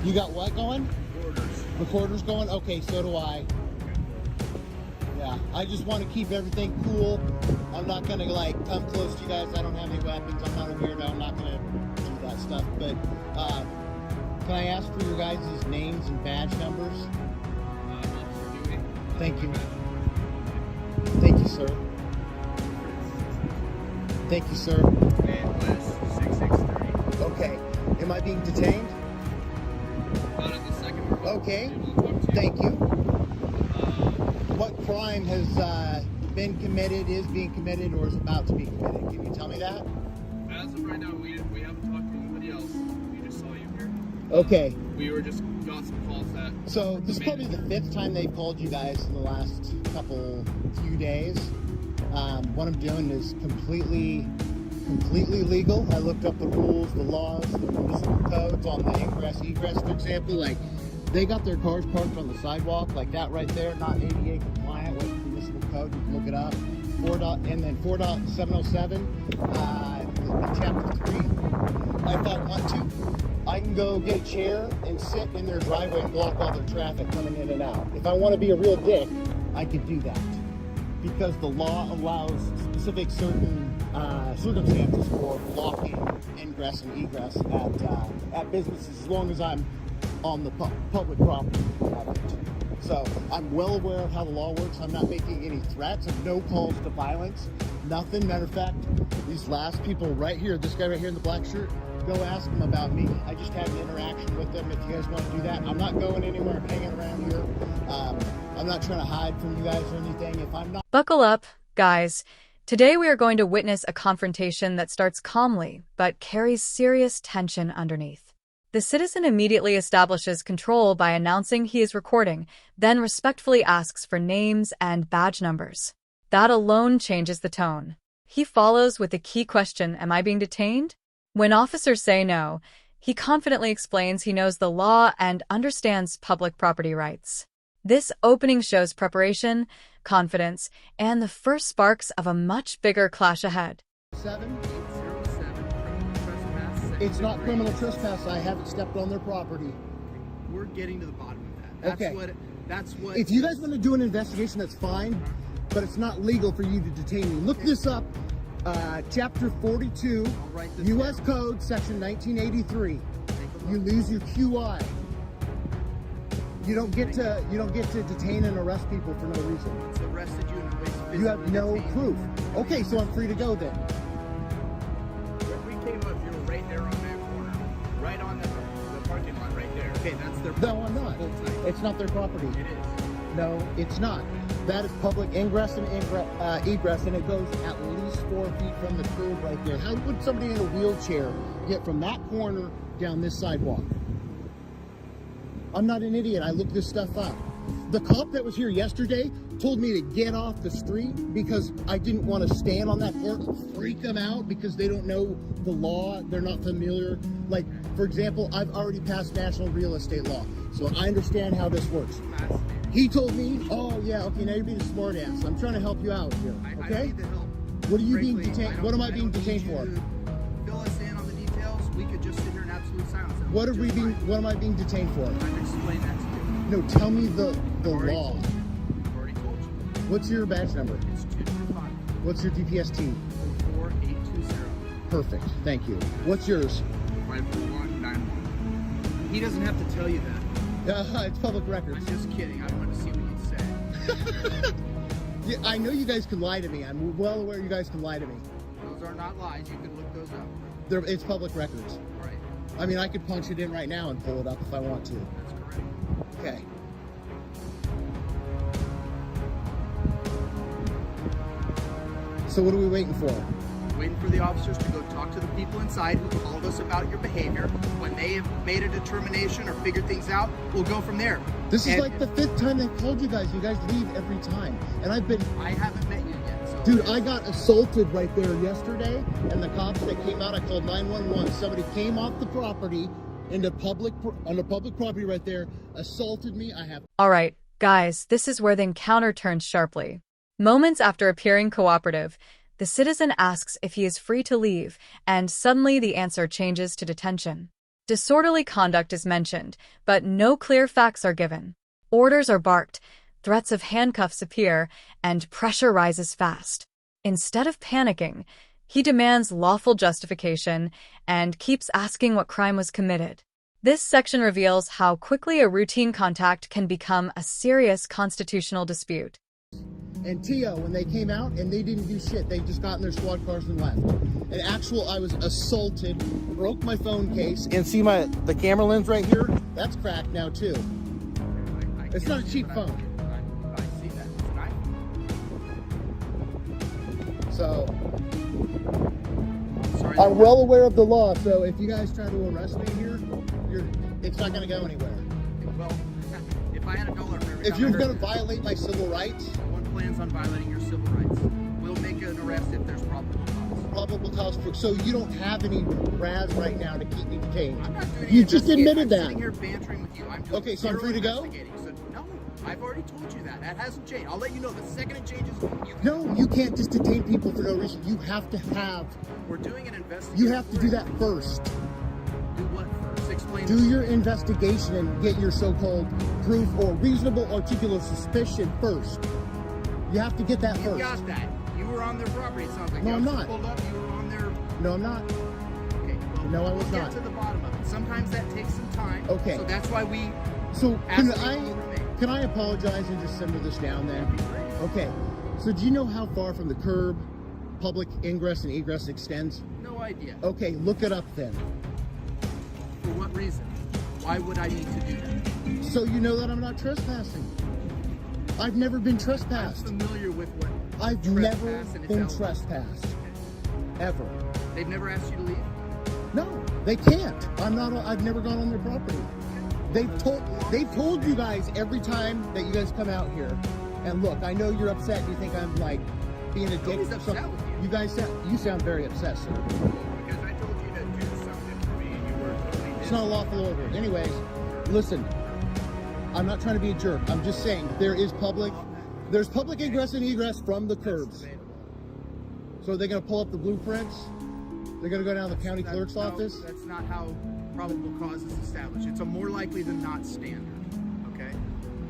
You got what going? Recorders. Recorders going? Okay, so do I. Yeah, I just want to keep everything cool. I'm not gonna like come close to you guys. I don't have any weapons. I'm not a weirdo. I'm not gonna do that stuff. But can I ask for your guys' names and badge numbers? Officer Dewey. Thank you. Thank you, sir. Thank you, sir. And was 6630. Okay. Am I being detained? About at the second we're about Okay. to talk to you. Thank you. What crime has been committed, is being committed, or is about to be committed? Can you tell me that? As of right now, we haven't talked to anybody else. We just saw you here. Okay. We were just got some calls that. So this is probably the 5th time they called you guys in the last few days. What I'm doing is completely legal. I looked up the rules, the laws, the municipal codes on the ingress, egress, for example. Like, they got their cars parked on the sidewalk, like that right there, not ADA compliant with the municipal code. You can look it up. And then 4.707, chapter 3. If I want to, I can go get a chair and sit in their driveway and block all their traffic coming in and out. If I want to be a real dick, I could do that, because the law allows specific certain circumstances for blocking ingress and egress at businesses, as long as I'm on the public property. So I'm well aware of how the law works. I'm not making any threats, and no calls to violence, nothing. Matter of fact, these last people right here, this guy right here in the black shirt, go ask them about me. I just had an interaction with them. If you guys want to do that, I'm not going anywhere. I'm hanging around here. I'm not trying to hide from you guys or anything. If I'm not... Buckle up, guys. Today we are going to witness a confrontation that starts calmly, but carries serious tension underneath. The citizen immediately establishes control by announcing he is recording, then respectfully asks for names and badge numbers. That alone changes the tone. He follows with the key question, "Am I being detained?" When officers say no, he confidently explains he knows the law and understands public property rights. This opening shows preparation, confidence, and the first sparks of a much bigger clash ahead. 807 criminal trespass. It's not criminal trespass. I haven't stepped on their property. We're getting to the bottom of that. That's what. If you guys want to do an investigation, that's fine, but it's not legal for you to detain me. Look this up. Chapter 42, U.S. Code, Section 1983. You lose your QI. You don't get to detain and arrest people for no reason. It's arrested you and arrested. You have no proof. Okay, so I'm free to go then. When we came up, you were right there on that corner, right on the parking lot, right there. Okay, that's their. No, I'm not. It's not their property. It is. No, it's not. That is public ingress and egress, and it goes at least 4 feet from the curb right there. How would somebody in a wheelchair get from that corner down this sidewalk? I'm not an idiot. I looked this stuff up. The cop that was here yesterday told me to get off the street because I didn't want to stand on that part and freak them out because they don't know the law. They're not familiar. Like, for example, I've already passed national real estate law, so I understand how this works. He told me, oh yeah, okay, now you're being a smart ass. I'm trying to help you out here, okay? I need the help. What are you being Frankly, detained? What am I being detained for? Fill us in on the details. We could just sit here in absolute silence. and What are we'll we do being? fine. What am I being detained for? I've explained that to you. No, tell me the Already law. told you. Already told you. What's your badge number? It's 225 What's your DPST? 4820 Perfect. Thank you. What's yours? 54191. He doesn't have to tell you that. It's public records. I'm just kidding. I wanted to see what you'd say. Yeah, I know you guys can lie to me. I'm well aware you guys can lie to me. Those are not lies. You can look those up. It's public records. Right. I mean, I could punch it in right now and pull it up if I want to. That's correct. Okay. So what are we waiting for? Waiting for the officers to go talk to the people inside who called us about your behavior. When they have made a determination or figured things out, we'll go from there. This is And like the 5th time they called you guys. You guys leave every time. And I've been... I haven't met you yet. So Dude, I got assaulted right there yesterday, and the cops that came out, I called 911. Somebody came off the property on the public property right there, assaulted me. All right, guys, this is where the encounter turns sharply. Moments after appearing cooperative, the citizen asks if he is free to leave, and suddenly the answer changes to detention. Disorderly conduct is mentioned, but no clear facts are given. Orders are barked, threats of handcuffs appear, and pressure rises fast. Instead of panicking, he demands lawful justification and keeps asking what crime was committed. This section reveals how quickly a routine contact can become a serious constitutional dispute. And Tio, when they came out and they didn't do shit, they just got in their squad cars and left. And I was assaulted, broke my phone case, and see the camera lens right here? That's cracked now too. It's not a cheap phone. I see that. It's nice. So, Sorry. I'm well aware of the law, so if you guys try to arrest me here, it's not gonna go anywhere. Well, if I had $1 for every If time you're I heard gonna you, violate my civil rights, one plans on violating your civil rights. We'll make an arrest if there's probable cause. probable cause for, so you don't have any RAS right now to keep me detained. I'm not doing any You just investigating. admitted I'm that. sitting here bantering with you. I'm doing Okay, so I'm zero free to go? investigating. So, no, I've already told you that. That hasn't changed. I'll let you know the second it changes. No, you can't just detain people for no reason. You have to have, We're doing an investigation. you have to do that first. Do what first? Explain. Do your investigation and get your so-called proof or reasonable articulable suspicion first. You have to get that You first. got that. You were on their property. It sounds like No, you I'm also not. pulled up. You were on their. No, I'm not. Okay. Well, No, I was we'll not. Get to the bottom of it. Sometimes that takes some time. Okay. So that's why we So ask people to remain. can I apologize and just simmer this down then? Okay. So do you know how far from the curb public ingress and egress extends? No idea. Okay, look it up then. For what reason? Why would I need to do that? So you know that I'm not trespassing. I've never been I'm trespassed. familiar with what I've trespass never and its been elements. trespassed. Ever. They've never asked you to leave? No, they can't. I've never gone on their property. They've told you guys every time that you guys come out here. And look, I know you're upset. You think I'm like being a dick. Nobody's or upset something. with you. You guys sound very upset, sir. Because I told you to do something for me and you were totally It's not a lawful order. Anyways, listen, I'm not trying to be a jerk. I'm just saying there's public ingress and egress from the curbs. So they're going to pull up the blueprints. They're going to go down to the county clerk's office. That's not how probable cause is established. It's a more likely than not standard. Okay?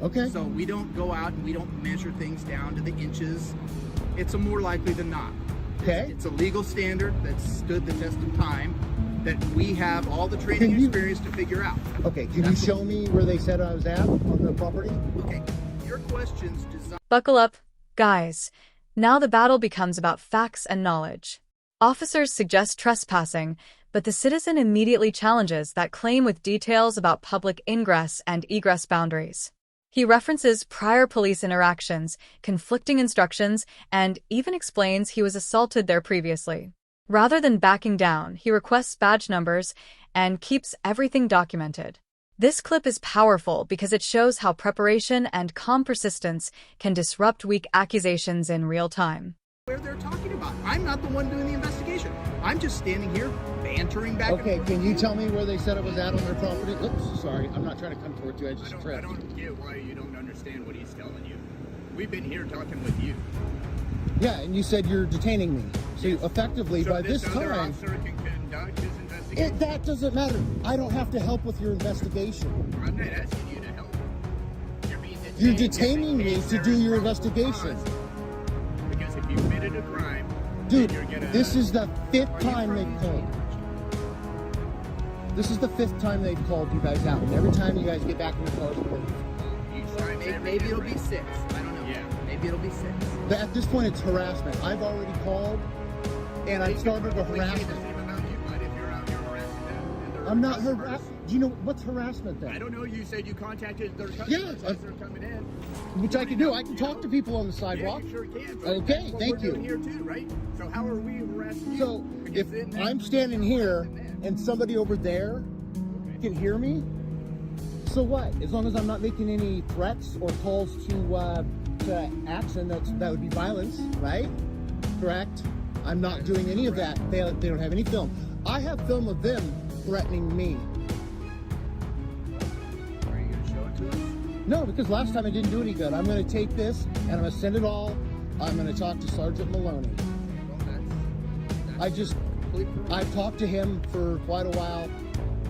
Okay. So we don't go out and we don't measure things down to the inches. It's a more likely than not. Okay. It's a legal standard that's stood the test of time that we have all the training Can you- experience to figure out. Okay, can you That's show me where they said I was at on the property? Okay, your question's designed. Buckle up, guys. Now the battle becomes about facts and knowledge. Officers suggest trespassing, but the citizen immediately challenges that claim with details about public ingress and egress boundaries. He references prior police interactions, conflicting instructions, and even explains he was assaulted there previously. Rather than backing down, he requests badge numbers and keeps everything documented. This clip is powerful because it shows how preparation and calm persistence can disrupt weak accusations in real time. Where they're talking about. I'm not the one doing the investigation. I'm just standing here bantering back Okay, and forth. can you tell me where they said I was at on their property? Oops, sorry, I'm not trying to come towards you, I just I tripped. don't get why you don't understand what he's telling you. We've been here talking with you. Yeah, and you said you're detaining me. So effectively, So by this other time, officer can conduct his investigation. that doesn't matter. I don't have to help with your investigation. I'm not asking you to help. You're being detained You're just detaining in me case to there do is your probable investigation. cause. Because if you committed a crime, Dude, then you're gonna. this is the fifth Are you time from they've called. This is the fifth time they've called you guys out. And every time you guys get back in your cars and leave. Each time's Maybe, every maybe it'll be different. 6. I don't know. Yeah. Maybe it'll be 6. But at this point, it's harassment. I've already called, and I've started a We can't harassment. assume about you, but if you're out here harassing them, and they're I'm not customers- harassing. Do you know what's harassment then? I don't know. You said you contacted their customers Yeah, as they're coming in. Which I can do. I can talk to people on the Yeah, sidewalk. you sure can. But Okay, that's what thank we're doing you. here too, right? So how are we harassing you? So Because if then I'm standing here and somebody over there can hear me, so what? As long as I'm not making any threats or calls to action, that would be violence, right? Correct? I'm not doing any of that. They don't have any film. I have film of them threatening me. Are you going to show it to us? No, because last time it didn't do any good. I'm going to take this and I'm going to send it all. I'm going to talk to Sergeant Maloney. Well, that's I just, complete I've talked to him for quite a while.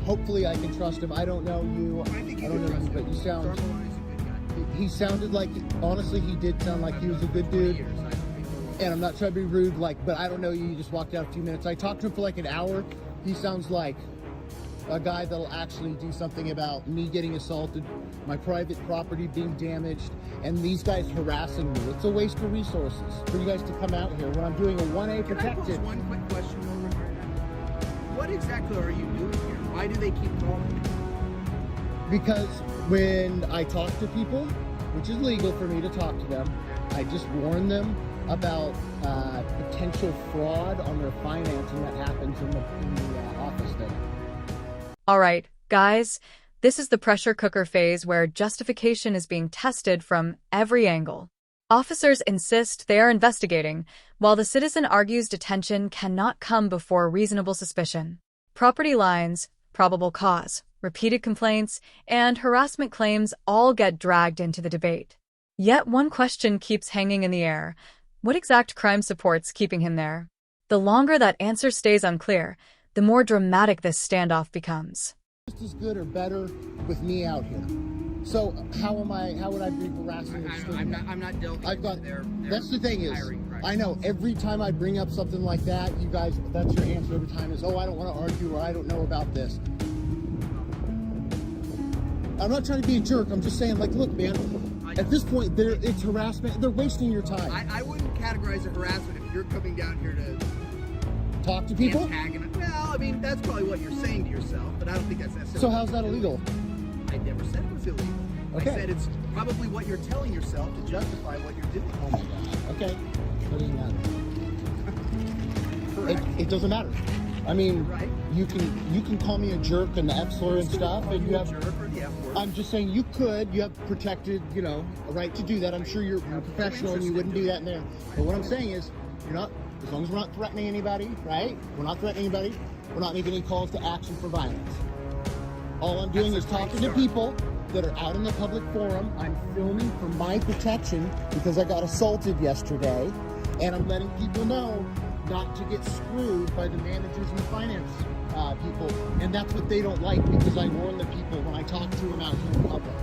hopefully I can trust him. I don't know you. I think you don't can know trust you, but him. you sound. Darmaloni's a good guy. He sounded like, honestly, he did sound like he was a good 20 dude. years, I don't think so. And I'm not trying to be rude, but I don't know you. You just walked out a few minutes. I talked to him for like an hour. He sounds like a guy that'll actually do something about me getting assaulted, my private property being damaged, and these guys harassing me. It's a waste of resources for you guys to come out here when I'm doing a 1A Can I pose protected. one quick question over here? What exactly are you doing here? Why do they keep calling you? Because when I talk to people, which is legal for me to talk to them, I just warn them about potential fraud on their financing that happens in the office there. All right, guys, this is the pressure cooker phase where justification is being tested from every angle. Officers insist they are investigating, while the citizen argues detention cannot come before reasonable suspicion. Property lines, probable cause, repeated complaints, and harassment claims all get dragged into the debate. Yet one question keeps hanging in the air. What exact crime supports keeping him there? The longer that answer stays unclear, the more dramatic this standoff becomes. Just as good or better with me out here. So how would I be harassing or stealing? I'm not delving I've got, into their that's the thing is, hiring practices. I know every time I bring up something like that, you guys, that's your answer every time is, oh, I don't want to argue or I don't know about this. I'm not trying to be a jerk. I'm just saying, like, look, man, at this point, it's harassment. They're wasting your time. I wouldn't categorize it harassment if you're coming down here to Talk to people? antagonize. Well, I mean, that's probably what you're saying to yourself, but I don't think that's necessarily. So how's that illegal? I never said it was illegal. Okay. I said it's probably what you're telling yourself to justify what you're doing. Oh my gosh. Okay. What does it matter? Correct. It doesn't matter. I mean, Right. you can call me a jerk and the F slur and stuff, and you have. Jerk or the F word. I'm just saying you have protected, a right to do that. I'm sure you're a professional and you wouldn't do that in there. But what I'm saying is, you're not, as long as we're not threatening anybody, right? We're not threatening anybody. We're not making any calls to action for violence. All I'm doing is talking to people that are out in the public forum. I'm filming for my protection because I got assaulted yesterday, and I'm letting people know not to get screwed by the managers and the finance people, and that's what they don't like because I warn the people when I talk to them out here in public.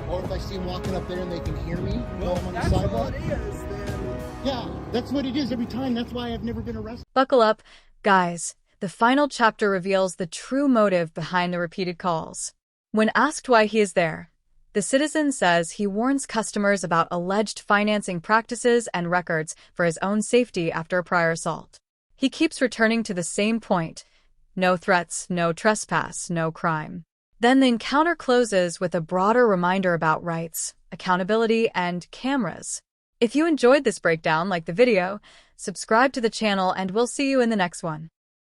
Or if I see them walking up there and they can hear me while I'm on the That's all sidewalk. it is, then. Yeah, that's what it is every time. That's why I've never been arrested. Buckle up, guys. The final chapter reveals the true motive behind the repeated calls. When asked why he is there, the citizen says he warns customers about alleged financing practices and records for his own safety after a prior assault. He keeps returning to the same point. No threats, no trespass, no crime. Then the encounter closes with a broader reminder about rights, accountability, and cameras. If you enjoyed this breakdown, like the video, subscribe to the channel and we'll see you in the next one.